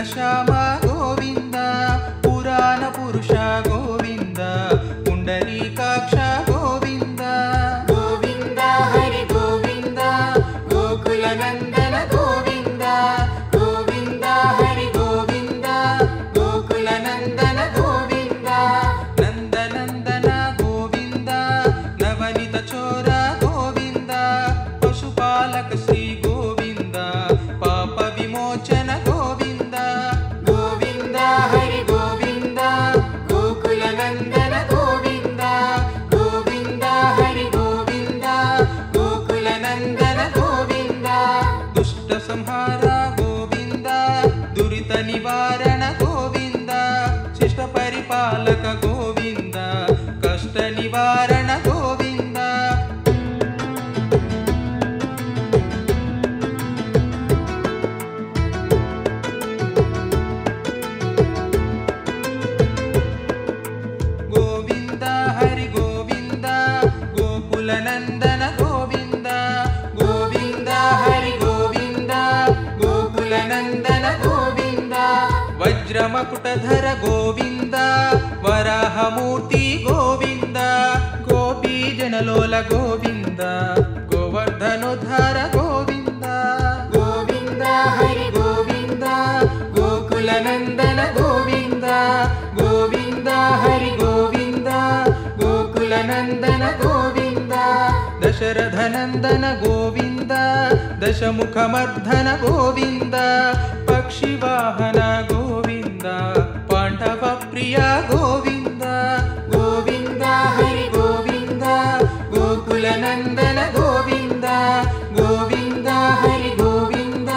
ಶ್ಯಾಮ ಗೋವಿಂದ ಪುರಾಣ ಪುರುಷ ಗೋವಿಂದ ಪುಂಡರೀಕಾಕ್ಷ ಗೋವಿಂದ ಗೋವಿಂದ ಹರಿ ಗೋವಿಂದ ಗೋಕುಲ ನಂದನ ಗೋವಿಂದ ಗೋವಿಂದ ಹರಿ ಗೋವಿಂದ ಗೋಕುಲ ನಂದನ ಗೋವಿಂದ ನಂದನಂದನ ಗೋವಿಂದ ನವನಿತ ಚೋರ ಗೋವಿಂದ ಪಶುಪಾಲಕ ಶ್ರೀ ಗೋವಿಂದ ಪಾಪ ವಿಮೋಚನ ಗೋವಿಂದ ಗೋವಿಂದ ಹರಿ ಗೋವಿಂದ ಗೋಕುಲ ನಂದನ ಗೋವಿಂದ ಗೋವಿಂದ ಹರಿ ಗೋವಿಂದ ಗೋಕುಲ ನಂದನ ಗೋವಿಂದ ದುಷ್ಟ ಸಂಹಾರ ಗೋವಿಂದ ದುರಿತ ನಿವಾರಣ ಗೋವಿಂದ ಶಿಷ್ಟ ಪರಿಪಾಲಕ ಗೋವಿಂದ ಕಷ್ಟ ನಿವಾರಣ ಗೋವಿಂದ ಗೋವಿಂದ ಹರಿ ಗೋವಿಂದ ಗೋಕುಲ ನಂದನ ಗೋವಿಂದ ಗೋವಿಂದ ಹರಿ ಗೋವಿಂದ ಗೋಕುಲ ನಂದನ ಗೋವಿಂದ ವಜ್ರ ಮಕುಟಧರ ಗೋವಿಂದ ವರಾಹ ಮೂರ್ತಿ ಗೋವಿಂದ ಗೋಪಿ ಜನಲೋಲ ಗೋವಿಂದ ಗೋವರ್ಧನೋದ್ಧಾರ ಗೋವಿಂದ ಗೋವಿಂದ ಹರಿ ಗೋವಿಂದ ಗೋಕುಲ ನಂದನ ಗೋವಿಂದ ಗೋವಿಂದ ಹರಿ ಗೋವಿಂದ ಗೋಕುಲ ನಂದನ ಗೋವಿಂದ ದಶರಥ ನಂದನ ಗೋವಿಂದ ದಶಮುಖ ಮರ್ಧನ ಗೋವಿಂದ ಪಕ್ಷಿ ವಾಹನ ಗೋವಿಂದ ಪಾಂಡವ ಪ್ರಿಯ ಗೋವಿಂದ ಗೋವಿಂದ ಹರಿ ಗೋವಿಂದ ಗೋಕುಲ ನಂದನ ಗೋವಿಂದ ಗೋವಿಂದ ಹರಿ ಗೋವಿಂದ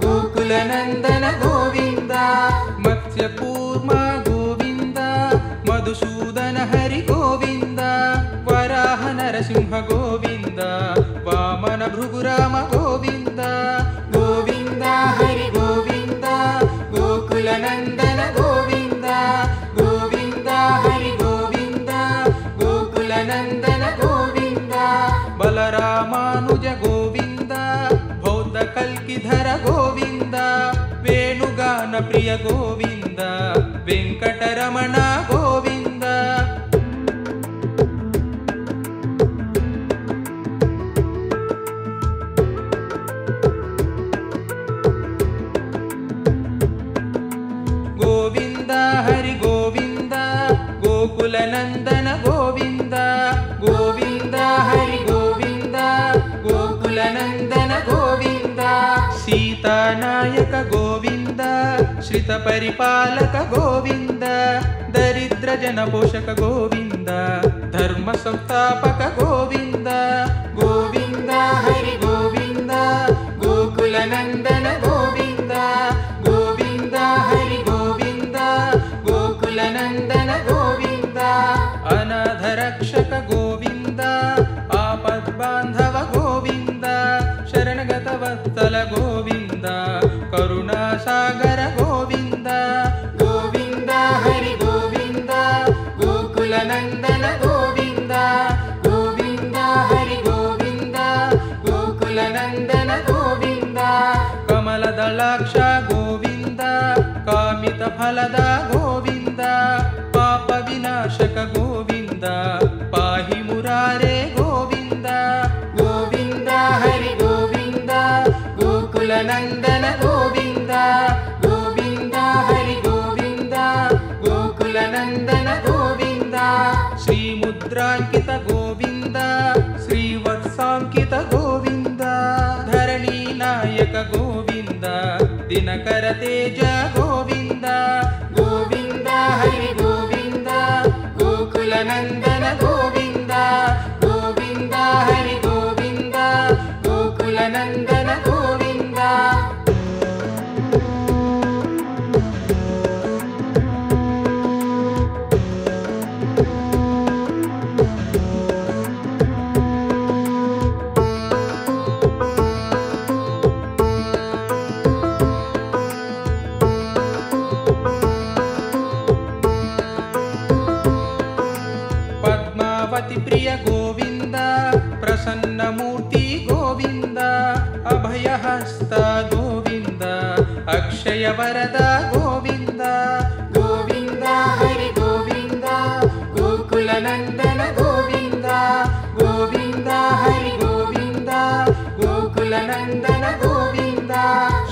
ಗೋಕುಲ ನಂದನ ಗೋವಿಂದ ಮತ್ಸ್ಯ ಕೂರ್ಮ ಗೋವಿಂದ ಮಧುಸೂದನ ಹರಿ ಗೋವಿಂದ ವರಾಹ ನರಸಿಂಹ ಗೋವಿಂದ ವಾಮನ ಭೃಗುರಾಮ ಗೋವಿಂದ ಗೋವಿಂದ ಹರಿ ಗೋವಿಂದ ಗೋಕುಲ ನಂದನ ಗೋವಿಂದ ಗೋವಿಂದ ಹರಿ ಗೋವಿಂದ ಗೋಕುಲ ನಂದನ ಗೋವಿಂದ ಬಲರಾಮಾನುಜ ಗೋವಿಂದ ಬೌದ್ಧ ಕಲ್ಕಿಧರ ಗೋವಿಂದ ವೇಣುಗಾನ ಪ್ರಿಯ ಗೋವಿಂದ ವೆಂಕಟರಮಣ ಗೋವಿಂದ ಗೋವಿಂದ ಹರಿ ಗೋವಿಂದ ಗೋಕುಲ ನಂದನ ಗೋವಿಂದ ಗೋವಿಂದ ಹರಿ ಗೋವಿಂದ ಗೋಕುಲ ನಂದನ ಗೋವಿಂದ ಸೀತಾನಾಯಕ ಗೋವಿಂದ ಶ್ರಿತ ಪರಿಪಾಲಕ ಗೋವಿಂದ ದರಿದ್ರ ಜನ ಪೋಷಕ ಗೋವಿಂದ ಧರ್ಮ ಸಂಸ್ಥಾಪಕ ಗೋವಿಂದ ಗೋವಿಂದ ಹರಿ ಗೋವಿಂದ ಗೋಕುಲ ನಂದನ ಗೋವಿಂದ ಗೋವಿಂದ ಹರಿ ಗೋವಿಂದ ಗೋಕುಲ ನಂದನ ಗೋವಿಂದ ಅನಾಥ ರಕ್ಷಕ ಗೋವಿಂದ ಆಪದ್ ಬಾಂಧವ ಗೋವಿಂದ ಶರಣಗತ ವತ್ಸಲ ಗೋವಿಂದ ಕರುಣಾ ಸಾಗರ ಗೋವಿಂದ ಗೋವಿಂದ ಹರಿ ಗೋವಿಂದ ಗೋಕುಲ ನಂದನ ಗೋವಿಂದ ಗೋವಿಂದ ಹರಿ ಗೋವಿಂದ ಗೋಕುಲ ನಂದನ ಗೋವಿಂದ ಕಮಲದಳಾಕ್ಷ ಗೋವಿಂದ ಕಾಮಿತ ಫಲದ ಗೋವಿಂದ ಪಾಪ ವಿನಾಶಕ ಗೋವಿಂದ ಪಾಹಿ ಮುರಾರೆ ಗೋವಿಂದ ಗೋವಿಂದ ಹರಿ ಗೋವಿಂದ ಗೋಕುಲ ನಂದನ ಗೋವಿಂದ ಗೋವಿಂದ ಹರಿ ಗೋವಿಂದ ಗೋಕುಲ ನಂದನ ಗೋವಿಂದ ಶ್ರೀ ಮುದ್ರಾಂಕಿತ ಗೋವಿಂದ ಶ್ರೀವತ್ಸಾಂಕಿತ ಗೋವಿಂದ ಧರಣಿ ನಾಯಕ ಗೋವಿಂದ ದಿನಕರ ತೇಜ ಗೋವಿಂದ ಗೋವಿಂದ ಹರಿ ಗೋವಿಂದ ಗೋಕುಲ ನಂದನ ಗೋವಿಂದ ಗೋವಿಂದ ಹರಿ ಗೋವಿಂದ ಗೋಕುಲ ನಂದನ ಗೋವಿಂದ ಪದ್ಮಾವತಿ ಪ್ರಿಯ ಗೋವಿಂದ ಪ್ರಸನ್ನ ಮೂರ್ತಿ ಗೋವಿಂದ ಅಭಯಹಸ್ತ ಗೋವಿಂದ ಅಕ್ಷಯ ಅಭಯವರದ ಗೋವಿಂದ ಗೋವಿಂದ ಹರಿ ಗೋವಿಂದ ಗೋಕುಲನಂದನ ಗೋವಿಂದ ಗೋವಿಂದ ಹರಿ ಗೋವಿಂದ ಗೋಕುಲನಂದನ ಗೋವಿಂದ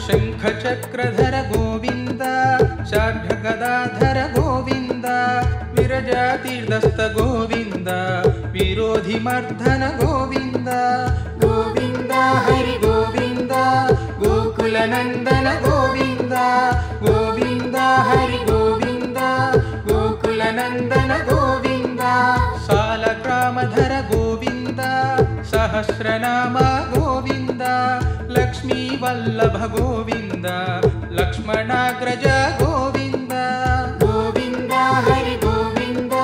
ಶಂಖ ಚಕ್ರಧರ ಗೋವಿಂದ ಶಾಢ್ಯಗದಾಧರ ಗೋವಿಂದ ವಿರಜಾತೀರ್ಧಸ್ಥ ಗೋವಿಂದ ವಿರೋಧಿ ಮರ್ಧನ ಗೋವಿಂದ ಗೋವಿಂದ ಹರಿ ಗೋವಿಂದ ಗೋಕುಲನಂದನ ಗೋವಿಂದ ಗೋವಿಂದ ಹರಿ ಗೋವಿಂದ ಗೋಕುಲನಂದನ ಗೋವಿಂದ ಸಾಲಗ್ರಾಮಧರ ಗೋವಿಂದ ಸಹಸ್ರನಾಮ ಗೋವಿಂದ ಲಕ್ಷ್ಮೀ ವಲ್ಲಭ ಗೋವಿಂದ ಲಕ್ಷ್ಮಣಾಗ್ರಜ ಗೋವಿಂದ ಗೋವಿಂದ ಹರಿ ಗೋವಿಂದ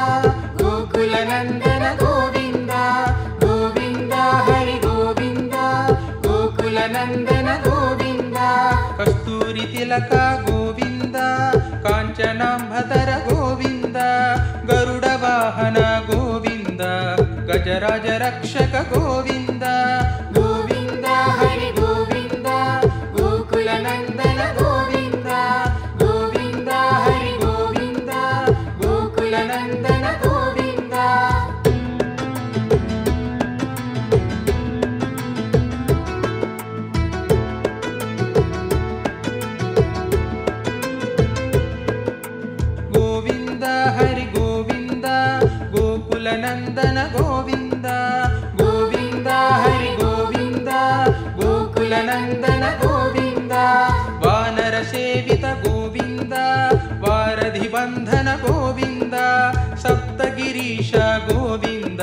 ಗೋಕುಲನಂದನ ಗೋವಿಂದ ಗೋವಿಂದ ಹರಿ ಗೋವಿಂದ ಗೋಕುಲನಂದನ ಗೋವಿಂದ ಕಸ್ತೂರಿ ತಿಲಕ ಗೋವಿಂದ ಕಾಂಚನಾಂಬಧರ ಗೋವಿಂದ ಗರುಡ ವಾಹನ ಗೋವಿಂದ ಗಜರಾಜ ರಕ್ಷಕ ಗೋವಿಂದ ಗೋವಿಂದ ಹರಿ ಗೋವಿಂದ ಗೋಕುಲನಂದನ ಗೋವಿಂದ ಗೋವಿಂದ ಹರಿ ಗೋವಿಂದ ಗೋಕುಲನಂದನ ಗೋವಿಂದ ಗೋವಿಂದ ಹರಿ ಗೋವಿಂದ ಗೋಕುಲನಂದನ ಗೋವಿಂದ ಗೋವಿಂದ ಹರಿ ಗೋವಿಂದ ಗೋಕುಲನಂದನ ಗೋವಿಂದ ವಾನರ ಸೇವಿತ ಗೋವಿಂದ ವಾರಧಿ ಬಂಧನ ಗೋವಿಂದ ಸಪ್ತಗಿರೀಶ ಗೋವಿಂದ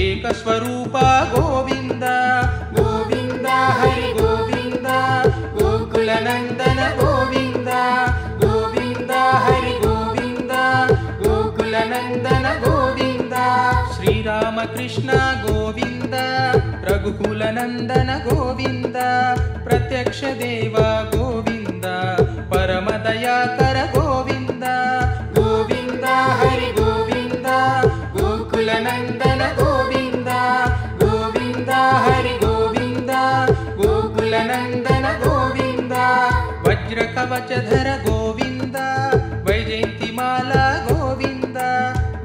ಏಕಸ್ವರೂಪ ಗೋವಿಂದ ಗೋವಿಂದ ಹರಿ ಗೋವಿಂದ ಗೋಕುಲನಂದನ ಗೋವಿಂದ ಗೋವಿಂದ ಹರಿ ಗೋವಿಂದ ಗೋಕುಲನಂದನ ಗೋವಿಂದ ಶ್ರೀರಾಮಕೃಷ್ಣ ಗೋವಿಂದ ರಘುಕುಲನಂದನ ಗೋವಿಂದ ಪ್ರತ್ಯಕ್ಷ ದೇವ ಗೋವಿಂದ ಪರಮ ದಯಾಕರ ಗೋವಿಂದ ಗೋವಿಂದ ಹರಿ ಗೋವಿಂದ ಗೋಕುಲನಂದನ ಗೋವಿಂದ ಗೋವಿಂದ ಹರಿ ಗೋವಿಂದ ಗೋಕುಲನಂದನ ಗೋವಿಂದ ವಜ್ರ ಕವಚಧರ ಗೋವಿಂದ ವೈಜಯಂತಿಮಾಲಾ ಗೋವಿಂದ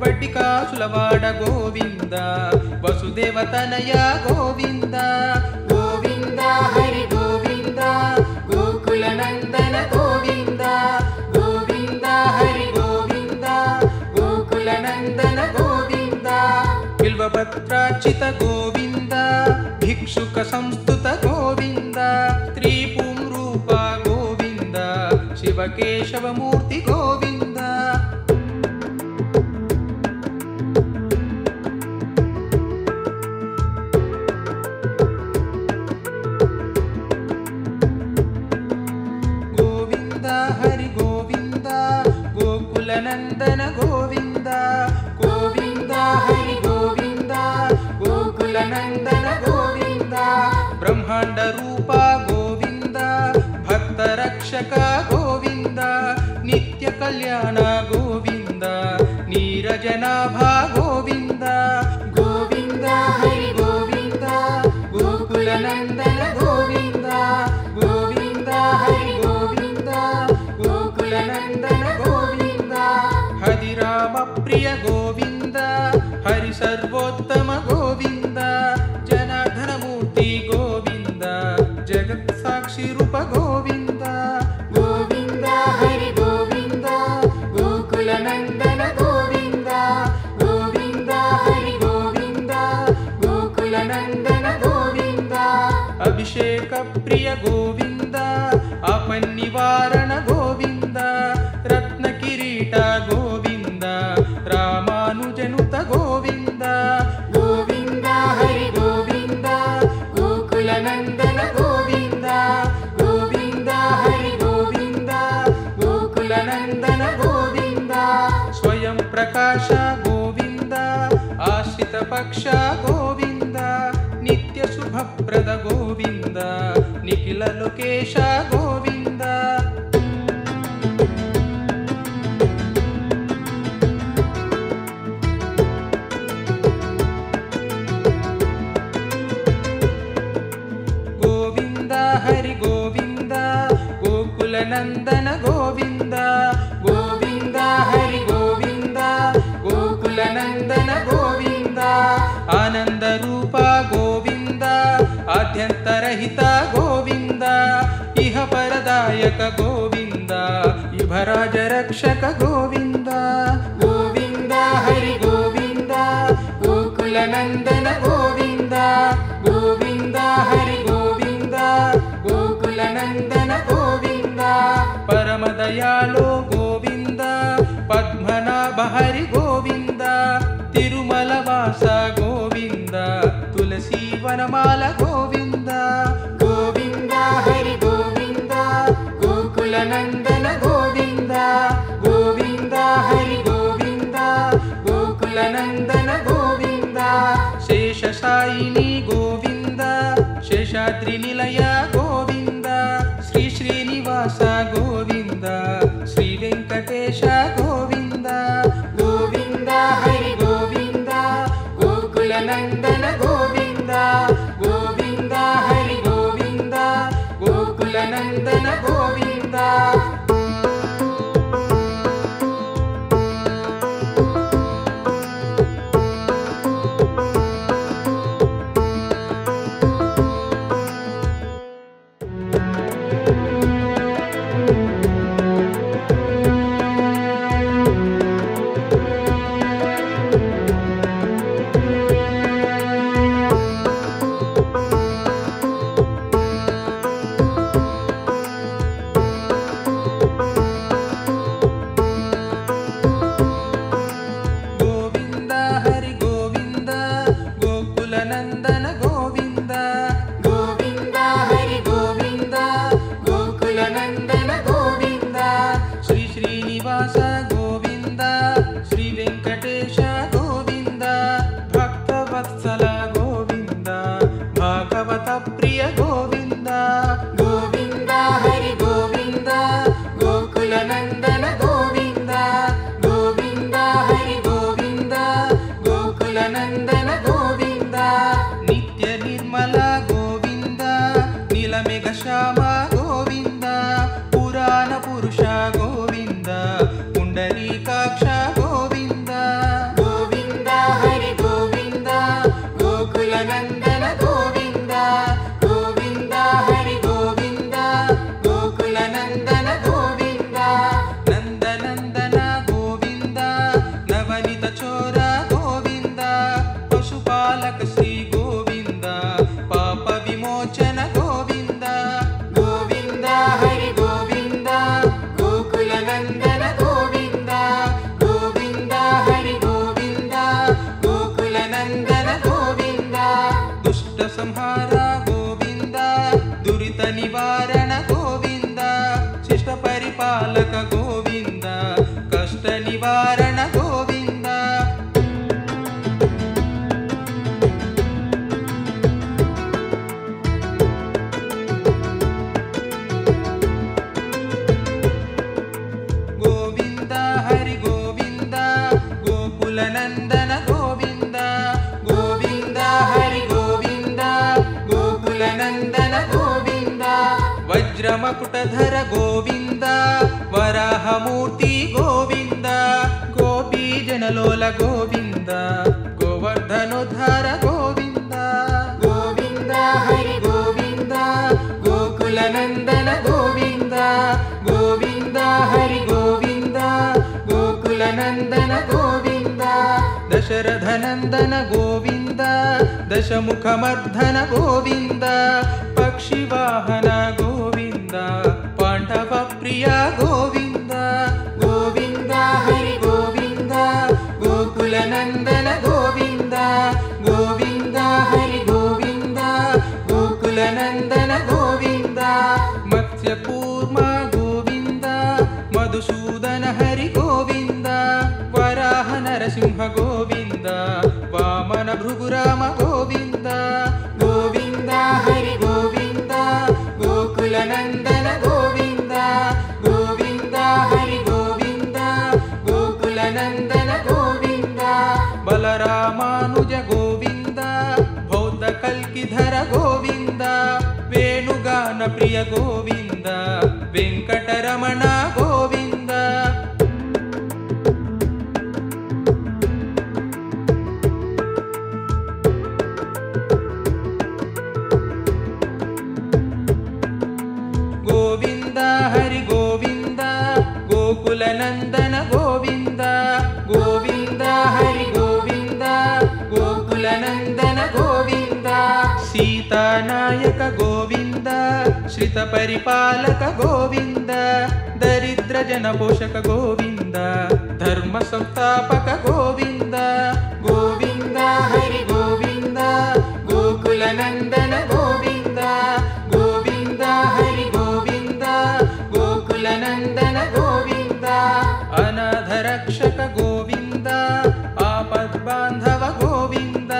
ವಡ್ಡಿಕಾಸುಲವಾಡ ಗೋವಿಂದ ವಸುದೇವತನಯ ಗೋವಿಂದ ಗೋವಿಂದ ಹರಿ ಗೋವಿಂದ ಗೋಕುಲನಂದನ ಗೋವಿಂದ ಗೋವಿಂದ ಹರಿ ಗೋವಿಂದ ಗೋಕುಲನಂದನ ಗೋವಿಂದ ಬಿಲ್ವಪತ್ರಾರ್ಚಿತ ಗೋವಿಂದ ಭಿಕ್ಷುಕ ಸಂಸ್ತುತ ಗೋವಿಂದ ತ್ರಿಪುಂರೂಪ ಗೋವಿಂದ ಶಿವಕೇಶವ ಮೂರ್ತಿ ಗೋವಿಂದ ಗೋವಿಂದ ಹರಿ ಗೋವಿಂದ ಗೋಕುಲನಂದನ ಗೋವಿಂದ ಗೋವಿಂದ ಹರಿ ಗೋವಿಂದ ಗೋಕುಲನಂದನ ಗೋವಿಂದ ಬ್ರಹ್ಮಾಂಡ ರೂಪ ಗೋವಿಂದ ಭಕ್ತ ರಕ್ಷಕ ಗೋವಿಂದ ನಿತ್ಯ ಕಲ್ಯಾಣ ಗೋವಿಂದ ನೀರಜನಾಭ ಗೋವಿಂದ ಗೋವಿಂದ ಹರಿ ಗೋವಿಂದ ಗೋಕುಲನಂದನ ಗೋವಿಂದ ಗೋವಿಂದ ಹರಿ ಗೋವಿಂದ ಗೋಕುಲನಂದನ ಗೋವಿಂದ ಹರಿರಾಮ ಪ್ರಿಯ ಗೋವಿಂದ ಹರಿ ಸರ್ವೋತ್ತಮ ಗೋವಿಂದ ಜನಾರ್ದನ ಮೂರ್ತಿ ಗೋವಿಂದ ಜಗತ್ ಸಾಕ್ಷಿ ರೂಪ ಗೋವಿಂದ ಗೋವಿಂದ ಹರಿ ಗೋವಿಂದ ಗೋಕುಲನಂದನ ಗೋವಿಂದ ಗೋವಿಂದ ಹರಿ ಗೋವಿಂದ ಗೋಕುಲನಂದನ ಗೋವಿಂದ ಅಭಿಷೇಕ ಪ್ರಿಯ ಗೋವಿಂದ ಆಪನ್ನಿವಾರಣ ಗೋವಿಂದ ರತ್ನ ಕಿರೀಟ ಗೋವಿಂದ ರಾಮಾನುಜನುತ ಗೋವಿಂದ ಗೋವಿಂದ ಹರಿ ಗೋವಿಂದ ಗೋಕುಲನಂದನ ಗೋವಿಂದ ಗೋವಿಂದ ಹರಿ ಗೋವಿಂದ ಗೋಕುಲನಂದನ ಗೋವಿಂದ ಸ್ವಯಂ ಪ್ರಕಾಶ ಗೋವಿಂದ ಆಶ್ರಿತ ಪಕ್ಷ ಗೋವಿಂದ ನಿತ್ಯ ಶುಭಪ್ರದ ಗೋವಿಂದ ನಿಖಿಲ ಲೋಕೇಶ ಗೋವಿಂದ ಗೋವಿಂದ ಹರಿ ಗೋವಿಂದ ಗೋಕುಲನಂದನ ರಹಿತ ಗೋವಿಂದ, ಇಹ ಪರದಾಯಕ ಗೋವಿಂದ, ಇಭರಾಜ ರಕ್ಷಕ ಗೋವಿಂದ. ಗೋವಿಂದ ಹರಿ ಗೋವಿಂದ ಗೋಕುಲ ನಂದನ ಗೋವಿಂದ, ಗೋವಿಂದ ಹರಿ ಗೋವಿಂದ ಗೋಕುಲ ನಂದನ ಗೋವಿಂದ. ಪರಮ ದಯಾಳೋ ಗೋವಿಂದ, ಪದ್ಮನಾಭ ಹರಿ ಗೋವಿಂದ, ತಿರುಮಲ ವಾಸ ಗೋವಿಂದ, ತುಳಸಿ ವನಮಾಲ ಗೋವಿಂದ. ಗೋವಿಂದ ಹರಿ ಗೋವಿಂದ ಗೋಕುಲ ನಂದನ ಗೋವಿಂದ, ಗೋವಿಂದ ಹರಿ ಗೋವಿಂದ ಗೋಕುಲ ನಂದನ ಗೋವಿಂದ. ಶೇಷಶಾಯಿನಿ ಗೋವಿಂದ, ಶೇಷಾದ್ರಿ ನಿಲಯ ಗೋವಿಂದ, ಶ್ರೀ ಶ್ರೀನಿವಾಸ ಗೋವಿಂದ, ಶ್ರೀ ವೆಂಕಟೇಶ ಗೋವಿಂದ. ಗೋವಿಂದ ಹರಿ ಗೋವಿಂದ ಗೋಕುಲ ನಂದನ ಗೋವಿಂದ, ಗೋವಿಂದ ಹರಿ ಗೋವಿಂದ ಗೋಕುಲ ನಂದನ ಗೋವಿಂದ. ಗೋವಿಂದ ಹರಿ ಗೋವಿಂದ ಗೋಕುಲ ನಂದನ ಗೋವಿಂದ, ಗೋವಿಂದ ಹರಿ ಗೋವಿಂದ ಗೋಕುಲ ನಂದನ ಗೋವಿಂದ. ಶ್ರೀ ಶ್ರೀನಿವಾಸ ಗೋವಿಂದ, ಶ್ರೀ ವೆಂಕಟೇಶ ಗೋವಿಂದ, ಭಕ್ತವತ್ಸಲ ಗೋವಿಂದ, ಭಾಗವತ ಪ್ರಿಯ ಗೋವಿಂದ. ಗೋವಿಂದ ಹರಿ ಗೋವಿಂದ ಗೋಕುಲ ನಂದನ ಗೋವಿಂದ, ಗೋವಿಂದ ಹರಿ ಗೋವಿಂದ ಗೋಕುಲ ನಂದನ ಗೋವಿಂದ. ನಿತ್ಯ ನಿರ್ಮಲ ಗೋವಿಂದ, ನೀಲಮೇಘ ಶ್ಯಾಮ ಗೋವಿಂದ, ಪುರಾಣ ಪುರುಷ ಗೋವಿಂದ, ಪುಂಡರೀಕಾಕ್ಷ ಗೋವಿಂದ. ಗೋವಿಂದ ಹರಿ ಗೋವಿಂದ ಗೋಕುಲ ನಂದನ ಗೋವಿಂದ, ಗೋವಿಂದ ಹರಿ ಗೋವಿಂದ ಗೋಕುಲ ನಂದನ ಗೋವಿಂದ. ನಂದನಂದನ ಗೋವಿಂದ, ನವನಿತ ಚೋರ ಗೋವಿಂದ, ಪಶುಪಾಲಕ ಶ್ರೀ ಗೋವಿಂದ, ಪಾಪ ವಿಮೋಚನ ಗೋವಿಂದ. ಗೋವಿಂದ ಹರಿ ಗೋವಿಂದ ಗೋಕುಲ ನಂದನ ಗೋವಿಂದ, ಗೋವಿಂದ ಹರಿ ಗೋವಿಂದ ಗೋಕುಲ ನಂದನ ಗೋವಿಂದ. ದುಷ್ಟ ಸಂಹಾರ ಗೋವಿಂದ, ದುರಿತ ನಿವಾರಣ ಗೋವಿಂದ, ಶಿಷ್ಟ ಪರಿಪಾಲಕ ಗೋವಿಂದ, ಕಷ್ಟ ನಿವಾರಣ ಗೋವಿಂದ. ಗೋವಿಂದ ಹರಿ ಗೋವಿಂದ ಗೋಕುಲ ನಂದನ ಗೋವಿಂದ, ಗೋವಿಂದ ಹರಿ ಗೋವಿಂದ ಗೋಕುಲ ನಂದನ ಗೋವಿಂದ. ವಜ್ರ ಮಕುಟಧರ ಗೋವಿಂದ, ವರಾಹ ಮೂರ್ತಿ ಗೋವಿಂದ, ಗೋಪಿ ಜನಲೋಲ ಗೋವಿಂದ, ಗೋವರ್ಧನೋದ್ಧಾರ ಗೋವಿಂದ. ಗೋವಿಂದ ಹರಿ ಗೋವಿಂದ ಗೋಕುಲ ನಂದನ ಗೋವಿಂದ, ಗೋವಿಂದ ಹರಿ ಗೋವಿಂದ ಗೋಕುಲ ನಂದನ ಗೋವಿಂದ. ದಶರಥ ನಂದನ ಗೋವಿಂದ, ದಶಮುಖ ಮರ್ಧನ ಗೋವಿಂದ, ಪಕ್ಷಿ ವಾಹನ ಗೋವಿಂದ, ಪಾಂಡವ ಪ್ರಿಯ ಗೋವಿಂದ. ಗೋವಿಂದ ಹರಿ ಗೋವಿಂದ ಗೋಕುಲ ನಂದನ ಗೋವಿಂದ, ಗೋವಿಂದ ಹರಿ ಗೋವಿಂದ ಗೋಕುಲ ನಂದನ ಗೋವಿಂದ. ಮತ್ಸ್ಯ ಕೂರ್ಮ ಗೋವಿಂದ, ಮಧುಸೂದನ ಹರಿ ಗೋವಿಂದ, ವರಾಹ ನರಸಿಂಹ ಗೋವಿಂದ, ವಾಮನ ಭೃಗುರಾಮ ಗೋವಿಂದ. ಗೋವಿಂದ ಹರಿ ಗೋವಿಂದ ಗೋಕುಲ ನಂದನ ಗೋವಿಂದ, ಗೋವಿಂದ ಹರಿ ಗೋವಿಂದ ಗೋಕುಲ ನಂದನ ಗೋವಿಂದ. ಬಲರಾಮಾನುಜ ಗೋವಿಂದ, ಬೌದ್ಧ ಕಲ್ಕಿಧರ ಗೋವಿಂದ, ವೇಣುಗಾನ ಪ್ರಿಯ ಗೋವಿಂದ, ವೆಂಕಟರಮಣ ಗೋವಿಂದ. ಗೋಕುಲನಂದನ ಗೋವಿಂದ ಗೋವಿಂದ ಹರಿ ಗೋವಿಂದ ಗೋಕುಲನಂದನ ಗೋವಿಂದ ಸೀತಾನಾಯಕ ಗೋವಿಂದ ಶ್ರಿತ ಪರಿಪಾಲಕ ಗೋವಿಂದ ದರಿದ್ರ ಜನ ಪೋಷಕ ಗೋವಿಂದ ಧರ್ಮ ಸಂಸ್ಥಾಪಕ ಗೋವಿಂದ ಗೋವಿಂದ ಹರಿ ಗೋವಿಂದ ಗೋಕುಲನಂದನ ಗೋವಿಂದ ಗೋವಿಂದ ಹರಿ ಗೋವಿಂದ ಗೋಕುಲನಂದನ ಗೋವಿಂದ ಅನಾಥ ರಕ್ಷಕ ಗೋವಿಂದ ಆಪದ್ ಬಾಂಧವ ಗೋವಿಂದ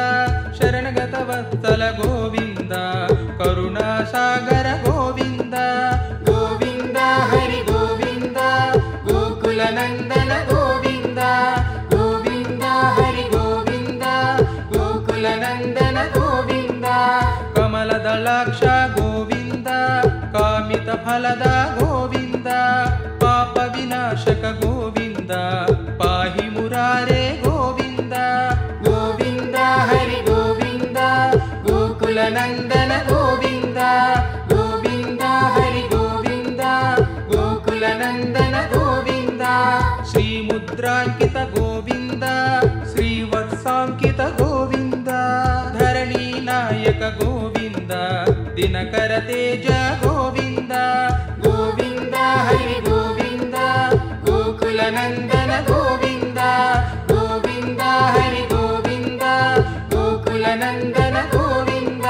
ಶರಣಗತ ವತ್ಸಲ ಗೋವಿಂದ ಕರುಣಾಸಾಗರ ಗೋವಿಂದ ಗೋವಿಂದ ಹರಿ ಗೋವಿಂದ ಗೋಕುಲನಂದನ ಗೋವಿಂದ ಗೋವಿಂದ ಹರಿ ಗೋವಿಂದ ಗೋಕುಲನಂದನ ಗೋವಿಂದ ಕಮಲದಳಾಕ್ಷ ಗೋವಿಂದ ಕಾಮಿತ ಫಲದ ಗೋವಿಂದ ಪಾಪ ವಿನಾಶಕ ಗೋವಿಂದ ಪಾಹಿ ಮುರಾರೇ ಗೋವಿಂದ ಗೋವಿಂದ ಹರಿ ಗೋವಿಂದ ಗೋಕುಲನಂದನ ಗೋವಿಂದ ಗೋವಿಂದ ಹರಿ ಗೋವಿಂದ ಗೋಕುಲನಂದನ ಗೋವಿಂದ ಶ್ರೀ ಮುದ್ರಾಂಕಿತ ಗೋವಿಂದ ಶ್ರೀವತ್ಸಾಂಕಿತ ಗೋವಿಂದ ಧರಣಿ ನಾಯಕ ಗೋವಿಂದ ದಿನಕರ ತೇಜ ಗೋವಿಂದ ಗೋವಿಂದ ಹರಿ ಗೋವಿಂದ ಗೋಕುಲನಂದನ ಗೋವಿಂದ ಗೋವಿಂದ ಹರಿ ಗೋವಿಂದ ಗೋಕುಲನಂದನ ಗೋವಿಂದ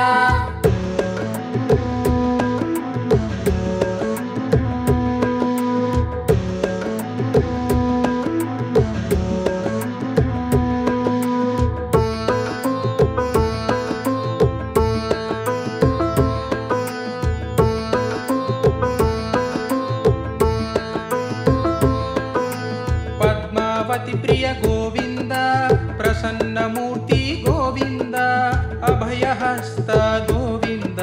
ಪದ್ಮಾವತಿ ಪ್ರಿಯ ಗೋವಿಂದ ಪ್ರಸನ್ನ ಮೂರ್ತಿ ಗೋವಿಂದ ಅಭಯಹಸ್ತ ಗೋವಿಂದ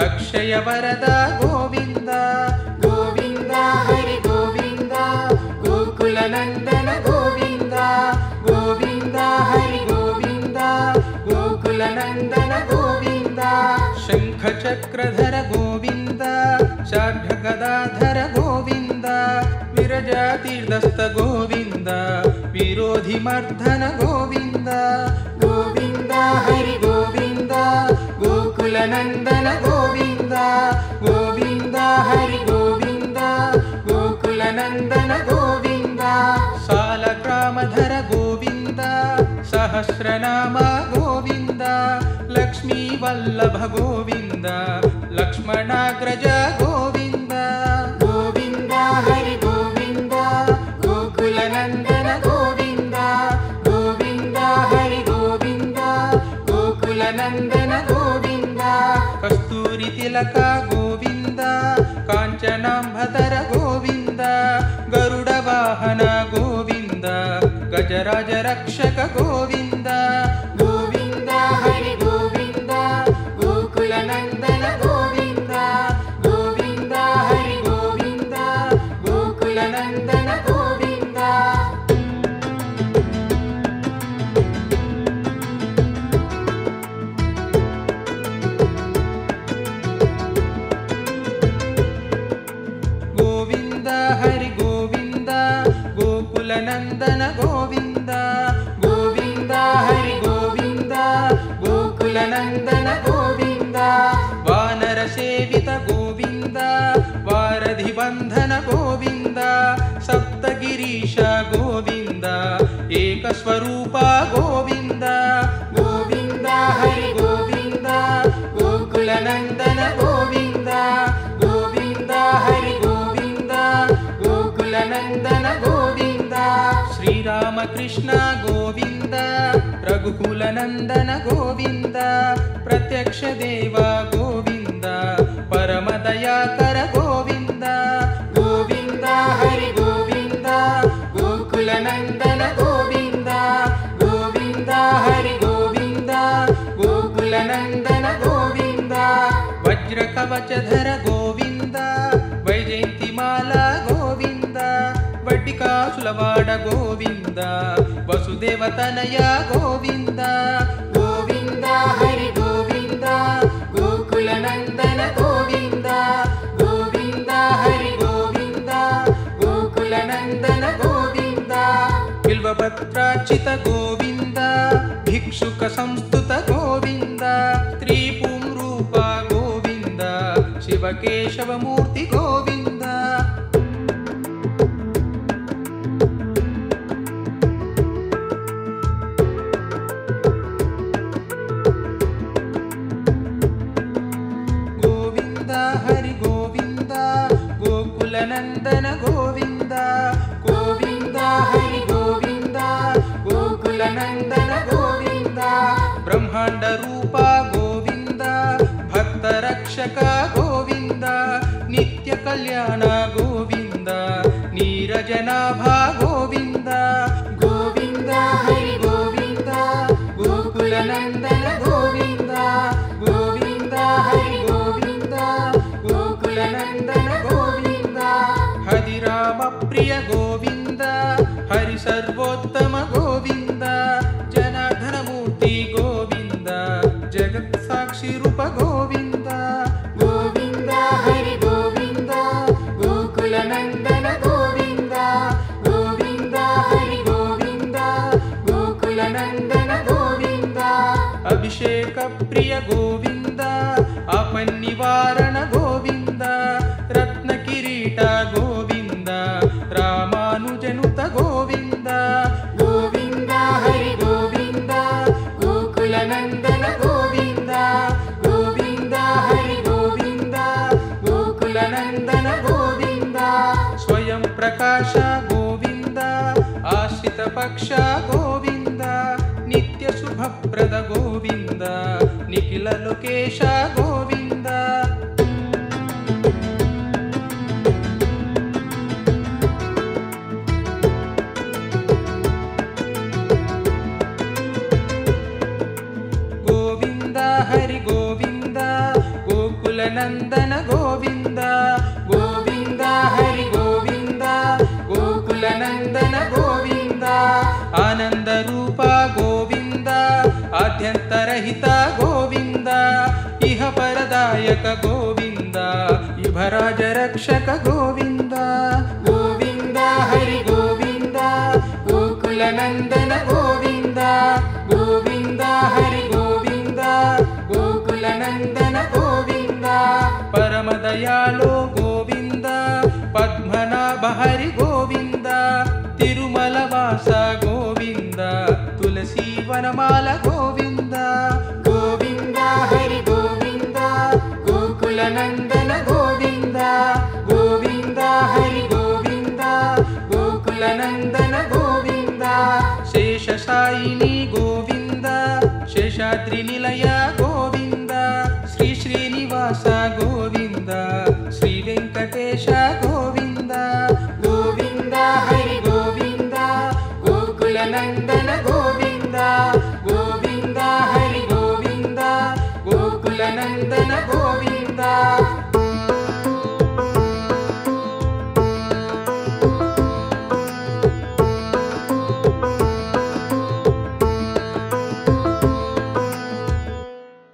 ಅಕ್ಷಯ ವರದ ಗೋವಿಂದ ಗೋವಿಂದ ಹರಿ ಗೋವಿಂದ ಗೋಕುಲನಂದನ ಗೋವಿಂದ ಗೋವಿಂದ ಹರಿ ಗೋವಿಂದ ಗೋಕುಲನಂದನ ಗೋವಿಂದ ಶಂಖ ಚಕ್ರಧರ ಗೋವಿಂದ ಶಾರ್ಢ ಗದಾಧರ ಗೋವಿಂದ ವಿರಜಾ ತೀರ್ಥಸ್ಥ ಗೋವಿಂದ ವಿರೋಧಿ ಮರ್ಧನ ಗೋವಿಂದ ಗೋವಿಂದ ಹರಿ ಗೋವಿಂದ ಗೋಕುಲನಂದನ ಗೋವಿಂದ ಗೋವಿಂದ ಹರಿ ಗೋವಿಂದ ಗೋಕುಲನಂದನ ಗೋವಿಂದ ಸಾಲಗ್ರಾಮಧರ ಗೋವಿಂದ ಸಹಸ್ರನಾಮ ಗೋವಿಂದ ಲಕ್ಷ್ಮೀ ವಲ್ಲಭ ಗೋವಿಂದ ಲಕ್ಷ್ಮಣಾಗ್ರಜ ಗೋವಿಂದ ಗೋವಿಂದ ಹರಿ ಗೋವಿಂದ ಗೋಕುಲನಂದನ ಗೋವಿಂದ ಗೋವಿಂದ ಹರಿ ಗೋವಿಂದ ಗೋಕುಲನಂದನ ಗೋವಿಂದ ಕಸ್ತೂರಿ ತಿಲಕ ಗೋವಿಂದ ಕಾಂಚನಾಂಬಧರ ಗೋವಿಂದ ಗರುಡ ವಾಹನ ಗೋವಿಂದ ಗಜರಾಜ ರಕ್ಷಕ ಗೋವಿಂದ ಗೋವಿಂದ ಹರಿ ಗೋವಿಂದ ಗೋಕುಲನಂದನ ಗೋವಿಂದ ಗೋವಿಂದ ಹರಿ ಗೋವಿಂದ ಗೋಕುಲನಂದನ ಗೋವಿಂದ ಗೋವಿಂದ ಹರಿ ಗೋವಿಂದ ಗೋಕುಲನಂದನ ಗೋವಿಂದ ಗೋವಿಂದ ಹರಿ ಗೋವಿಂದ ಗೋಕುಲನಂದನ ಗೋವಿಂದ ವಾನರ ಸೇವಿತ ಗೋವಿಂದ ವಾರಧಿ ಬಂಧನ ಗೋವಿಂದ ಸಪ್ತಗಿರೀಶ ಗೋವಿಂದ ಏಕ ಸ್ವರೂಪ ಗೋವಿಂದ ಗೋವಿಂದ ಹರಿ ಗೋವಿಂದ ಗೋಕುಲನಂದನ ಗೋವಿಂದ ಗೋವಿಂದ ಹರಿ ಗೋವಿಂದ ಗೋಕುಲನಂದನ ಗೋವಿಂದ ಶ್ರೀರಾಮಕೃಷ್ಣ ಗೋವಿಂದ ರಘುಕುಲನಂದನ ಗೋವಿಂದ ಪ್ರತ್ಯಕ್ಷ ದೇವ ಗೋವಿಂದ ಪರಮ ದಯಾಕರ ಗೋವಿಂದ ಗೋವಿಂದ ಹರಿ ಗೋವಿಂದ ಗೋಕುಲನಂದನ ಗೋವಿಂದ ಗೋವಿಂದ ಹರಿ ಗೋವಿಂದ ಗೋಕುಲನಂದನ ಗೋವಿಂದ ವಜ್ರ ಕವಚಧರ ಗೋವಿಂದ ವೈಜಯಂತಿ ಮಾಲಾ ಗೋವಿಂದ ವಡ್ಡಿಕಾಸುಲವಾಡ ಗೋವಿಂದ ವಸುದೇವ ತನಯ ಗೋವಿಂದ ಗೋವಿಂದ ಹರಿ ಗೋವಿಂದ ಗೋಕುಲನಂದನ ಗೋವಿಂದ ಗೋವಿಂದ ಹರಿ ಗೋವಿಂದ ಗೋಕುಲ ಗೋಕುಲನಂದನ ಗೋವಿಂದ ಬಿಲ್ವಪತ್ರಾರ್ಚಿತ ಗೋವಿಂದ ಭಿಕ್ಷುಕ ಸಂಸ್ತುತ ಗೋವಿಂದ ತ್ರಿಪುಂರೂಪ ಗೋವಿಂದ ಶಿವಕೇಶವ ಮೂರ್ತಿ ಗೋವಿಂದ ಗೋವಿಂದ ಹರಿ ಗೋವಿಂದ ಗೋಕುಲನಂದನ ಗೋವಿಂದ ಗೋವಿಂದ ಹರಿ ಗೋವಿಂದ ಗೋಕುಲನಂದನ ಗೋವಿಂದ ಬ್ರಹ್ಮಾಂಡ ರೂಪ ಗೋವಿಂದ ಭಕ್ತ ರಕ್ಷಕ ಗೋವಿಂದ ನಿತ್ಯ ಕಲ್ಯಾಣ ಗೋವಿಂದ ನೀರಜನಾಭ ಗೋವಿಂದ ಗೋವಿಂದ ಹರಿ ಗೋವಿಂದ ಗೋಕುಲನಂದನ ಗೋವಿಂದ ಗೋವಿಂದ ಹರಿ ಗೋವಿಂದ ಗೋಕುಲನಂದನ ಗೋವಿಂದ ಹರಿರಾಮ ಪ್ರಿಯ ಗೋವಿಂದ ಹರಿ ಸರ್ವೋತ್ತಮ ಗೋವಿಂದ ಜನಾರ್ದನ ಮೂರ್ತಿ ಗೋವಿಂದ ಜಗತ್ ಸಾಕ್ಷಿ ರೂಪ ಗೋವಿಂದ ಗೋವಿಂದ ಹರಿ ಗೋವಿಂದ ಗೋಕುಲನಂದನ ಗೋವಿಂದ ಗೋವಿಂದ ಹರಿ ಗೋವಿಂದ ಗೋಕುಲನಂದನ ಗೋವಿಂದ ಅಭಿಷೇಕ ಪ್ರಿಯ ಗೋವಿಂದ ಆಪನ್ನಿವಾರಣ ಗೋವಿಂದ ರತ್ನ ಕಿರೀಟ ಗೋವಿಂದ ರಾಮಾನುಜನುತ ಗೋವಿಂದ ಗೋವಿಂದ ಹರಿ ಗೋವಿಂದ ಗೋಕುಲನಂದನ ಗೋವಿಂದ ಗೋವಿಂದ ಹರಿ ಗೋವಿಂದ ಗೋಕುಲನಂದನ ಗೋವಿಂದ ಸ್ವಯಂ ಪ್ರಕಾಶ ಗೋವಿಂದ ಆಶ್ರಿತ ಪಕ್ಷ ಗೋವಿಂದ ನಿತ್ಯ ಶುಭಪ್ರದ ಗೋವಿಂದ ನಿಖಿಲ ಲೋಕೇಶ ಗೋವಿಂದ ಗೋವಿಂದ ಹರಿ ಗೋವಿಂದ ಗೋಕುಲನಂದನ ಗೋವಿಂದ ಗೋವಿಂದ ಹರಿ ಗೋವಿಂದ ಗೋಕುಲನಂದನ ಗೋವಿಂದ ಆನಂದ ರೂಪ ಗೋವಿಂದ ಆದ್ಯಂತರಹಿತ ಗೋವಿಂದ ಇಹ ಪರದಾಯಕ ಗೋವಿಂದ ಇಭರಾಜ ರಕ್ಷಕ ಗೋವಿಂದ ಗೋವಿಂದ ಹರಿ ಗೋವಿಂದ ಗೋಕುಲನಂದನ ಗೋವಿಂದ ಗೋವಿಂದ ಹರಿ ಗೋವಿಂದ ಗೋಕುಲನಂದನ ಗೋವಿಂದ ಪರಮ ದಯಾಳೋ ಗೋವಿಂದ ಪದ್ಮನಾಭ ಹರಿ ಗೋವಿಂದ ತಿರುಮಲ ವಾಸ ಗೋವಿಂದ ತುಳಸಿ ವನಮಾಲ ಗೋವಿಂದ ಗೋವಿಂದ ಹರಿ ಗೋವಿಂದ ಗೋಕುಲನಂದನ ಗೋವಿಂದ ಗೋವಿಂದ ಹರಿ ಗೋವಿಂದ ಗೋಕುಲನಂದನ ಗೋವಿಂದ ಶೇಷಶಾಯಿನಿ ಗೋವಿಂದ ಶೇಷಾದ್ರಿ ನಿಲಯ ಗೋವಿಂದ ಶ್ರೀ ಶ್ರೀನಿವಾಸ ಗೋವಿಂದ ಶ್ರೀ ವೆಂಕಟೇಶ ಗೋವಿಂದ ಗೋವಿಂದ ಹರಿ ಗೋವಿಂದ ಗೋಕುಲನಂದನ ಗೋವಿಂದ ಗೋವಿಂದ ಹರಿ ಗೋವಿಂದ ಗೋಕುಲನಂದನ ಗೋವಿಂದ